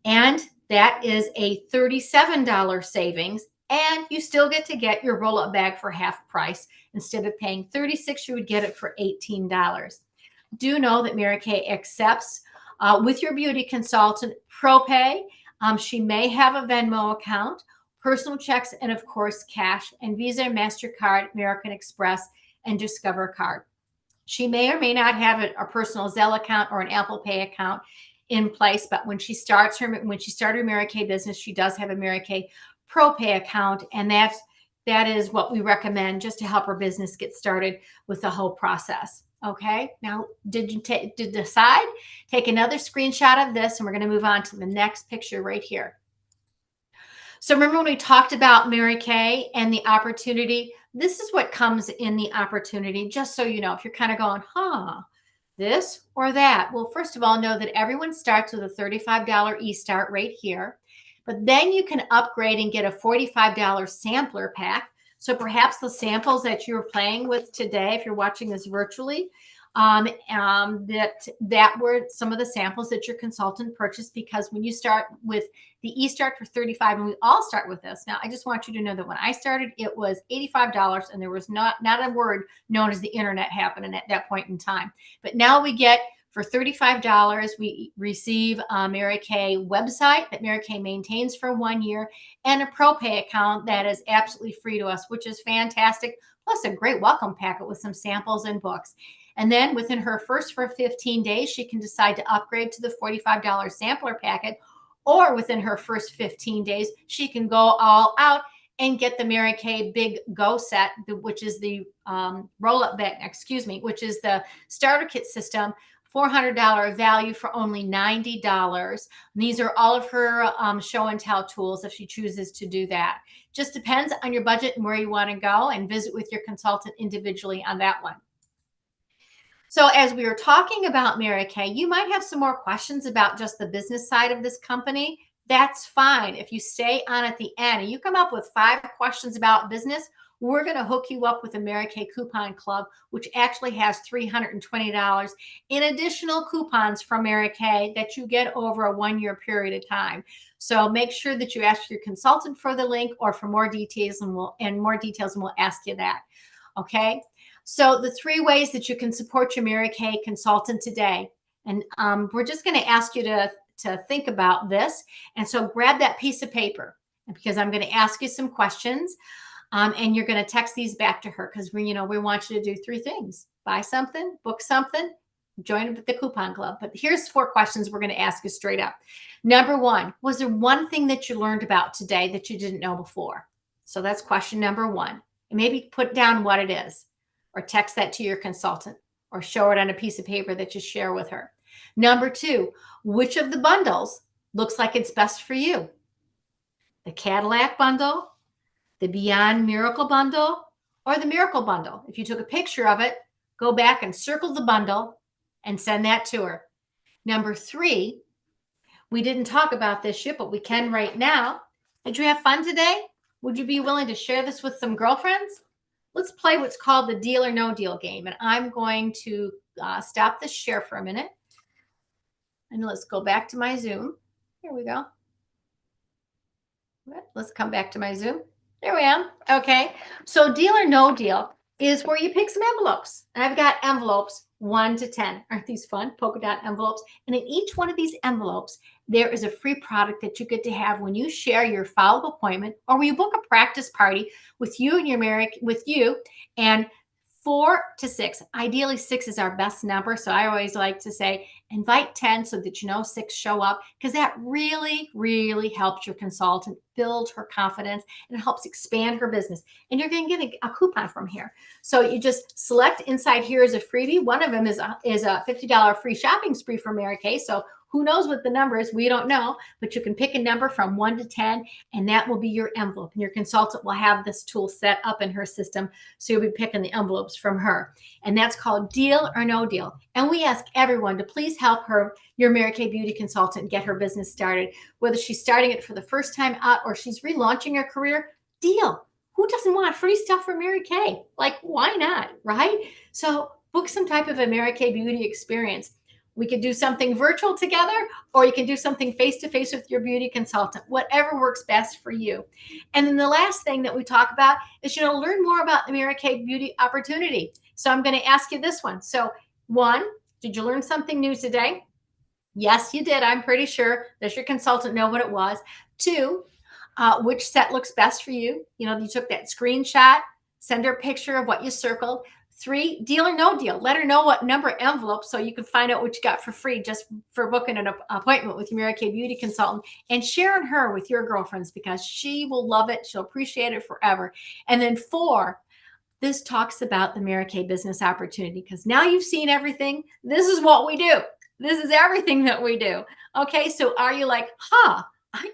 And that is a $37 savings. And you still get to get your roll-up bag for half price. Instead of paying $36, you would get it for $18. Do know that Mircale accepts, with your beauty consultant, ProPay. She may have a Venmo account, personal checks, and of course, cash, and Visa, MasterCard, American Express, and Discover Card. She may or may not have a personal Zelle account or an Apple Pay account in place, but when she started her Mircale business, she does have a Mircale ProPay account, and that is what we recommend just to help her business get started with the whole process. Okay, now did you decide? Take another screenshot of this, and we're going to move on to the next picture right here. So remember when we talked about Mircale and the opportunity? This is what comes in the opportunity, just so you know, if you're kind of going, this or that. Well, first of all, know that everyone starts with a $35 e-start right here, but then you can upgrade and get a $45 sampler pack. So perhaps the samples that you're playing with today, if you're watching this virtually, that were some of the samples that your consultant purchased, because when you start with the e-start for $35, and we all start with this. Now, I just want you to know that when I started, it was $85, and there was not a word known as the internet happening at that point in time. But now we get, for $35, we receive a Mircale website that Mircale maintains for 1 year, and a ProPay account that is absolutely free to us, which is fantastic, plus a great welcome packet with some samples and books. And then within her first 15 days, she can decide to upgrade to the $45 sampler packet, or within her first 15 days, she can go all out and get the Mircale Big Go set, which is the roll-up bag, which is the starter kit system, $400 value for only $90. And these are all of her show and tell tools if she chooses to do that. Just depends on your budget and where you want to go, and visit with your consultant individually on that one. So as we were talking about Mircale, you might have some more questions about just the business side of this company. That's fine. If you stay on at the end and you come up with 5 questions about business, we're going to hook you up with a Mary Kay Coupon Club, which actually has $320 in additional coupons from Mary Kay that you get over a 1-year period of time. So make sure that you ask your consultant for the link or for more details, and we'll ask you that. Okay. So the 3 ways that you can support your Mary Kay consultant today. And we're just going to ask you to think about this. And so grab that piece of paper, because I'm going to ask you some questions, and you're going to text these back to her, because we want you to do 3 things: buy something, book something, join the coupon club. But here's 4 questions we're going to ask you straight up. Number 1, was there one thing that you learned about today that you didn't know before? So that's question number 1. And maybe put down what it is, or text that to your consultant, or show it on a piece of paper that you share with her. Number 2, which of the bundles looks like it's best for you? The Cadillac bundle, the Beyond Miracle bundle, or the Miracle bundle? If you took a picture of it, go back and circle the bundle and send that to her. Number 3, we didn't talk about this yet, but we can right now. Did you have fun today? Would you be willing to share this with some girlfriends? Let's play what's called the Deal or No Deal game. And I'm going to stop this share for a minute. And let's go back to my Zoom. Here we go. Let's come back to my Zoom. There we am. Okay. So Deal or No Deal is where you pick some envelopes. And I've got envelopes 1 to 10. Aren't these fun? Polka dot envelopes. And in each one of these envelopes, there is a free product that you get to have when you share your follow-up appointment, or when you book a practice party with you and 4 to 6. Ideally, 6 is our best number. So I always like to say, invite 10 so that 6 show up, because that really, really helps your consultant build her confidence, and it helps expand her business. And you're going to get a coupon from here. So you just select inside here as a freebie. One of them is a $50 free shopping spree for Mary Kay. So who knows what the number is? We don't know, but you can pick a number from 1 to 10, and that will be your envelope. And your consultant will have this tool set up in her system, so you'll be picking the envelopes from her. And that's called Deal or No Deal. And we ask everyone to please help your Mary Kay beauty consultant, get her business started. Whether she's starting it for the first time out or she's relaunching her career, deal. Who doesn't want free stuff from Mary Kay? Like, why not, right? So book some type of a Mary Kay beauty experience. We could do something virtual together, or you can do something face-to-face with your beauty consultant, whatever works best for you. And then the last thing that we talk about is, learn more about the Mary Kay beauty opportunity. So I'm going to ask you this one. So 1, did you learn something new today? Yes, you did. I'm pretty sure. Does your consultant know what it was? 2, which set looks best for you? You took that screenshot, send her a picture of what you circled. 3, Deal or No Deal. Let her know what number envelope, so you can find out what you got for free just for booking an appointment with your Mary Kay beauty consultant, and sharing her with your girlfriends, because she will love it. She'll appreciate it forever. And then 4, this talks about the Mary Kay business opportunity, because now you've seen everything. This is what we do. This is everything that we do. Okay, so are you like, I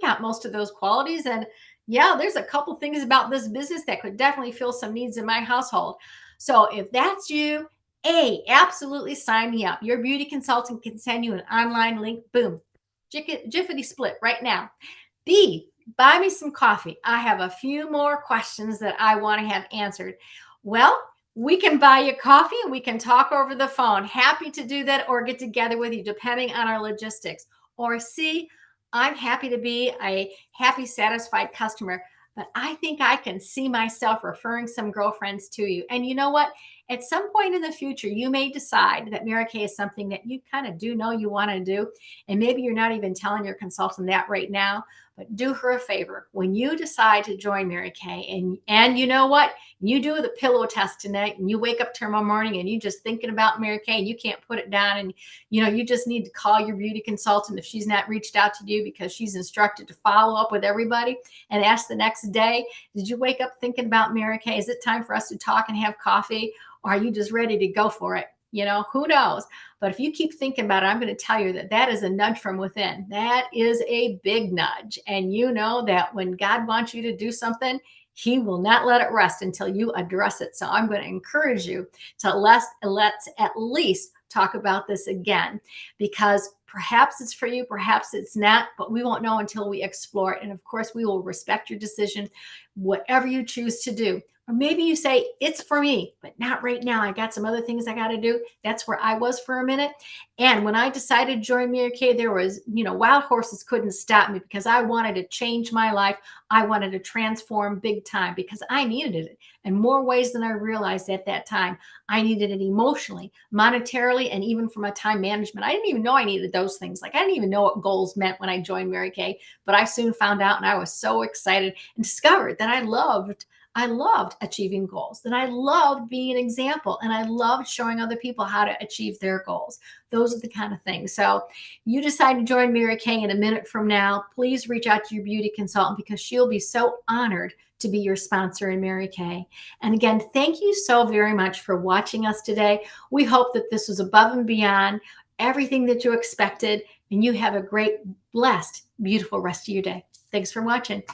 got most of those qualities, and yeah, there's a couple things about this business that could definitely fill some needs in my household. So if that's you, A, absolutely sign me up. Your beauty consultant can send you an online link. Boom. Jiffity split right now. B, buy me some coffee. I have a few more questions that I want to have answered. Well, we can buy you coffee and we can talk over the phone. Happy to do that, or get together with you, depending on our logistics. Or C, I'm happy to be a happy, satisfied customer, but I think I can see myself referring some girlfriends to you. And you know what? At some point in the future, you may decide that Mary Kay is something that you kind of do know you want to do. And maybe you're not even telling your consultant that right now, but do her a favor. When you decide to join Mary Kay, and you know what? You do the pillow test tonight, and you wake up tomorrow morning and you just thinking about Mary Kay, and you can't put it down, and you just need to call your beauty consultant if she's not reached out to you, because she's instructed to follow up with everybody, and ask the next day, did you wake up thinking about Mary Kay? Is it time for us to talk and have coffee? Or are you just ready to go for it? Who knows? But if you keep thinking about it, I'm going to tell you that is a nudge from within. That is a big nudge. And you know that when God wants you to do something, he will not let it rest until you address it. So I'm going to encourage you to let's at least talk about this again, because perhaps it's for you, perhaps it's not, but we won't know until we explore it. And of course, we will respect your decision. whatever you choose to do. Or maybe you say, it's for me, but not right now. I got some other things I got to do. That's where I was for a minute. And when I decided to join Mircale, there was, wild horses couldn't stop me because I wanted to change my life. I wanted to transform big time because I needed it in more ways than I realized at that time. I needed it emotionally, monetarily, and even from a time management. I didn't even know I needed those things. Like I didn't even know what goals meant when I joined Mircale, but I soon found out, and I was so excited and discovered that I loved achieving goals, that I loved being an example, and I loved showing other people how to achieve their goals. Those are the kind of things. So you decide to join Mircale in a minute from now, please reach out to your beauty consultant because she'll be so honored to be your sponsor in Mircale. And again, thank you so very much for watching us today. We hope that this was above and beyond everything that you expected, and you have a great, blessed, beautiful rest of your day. Thanks for watching.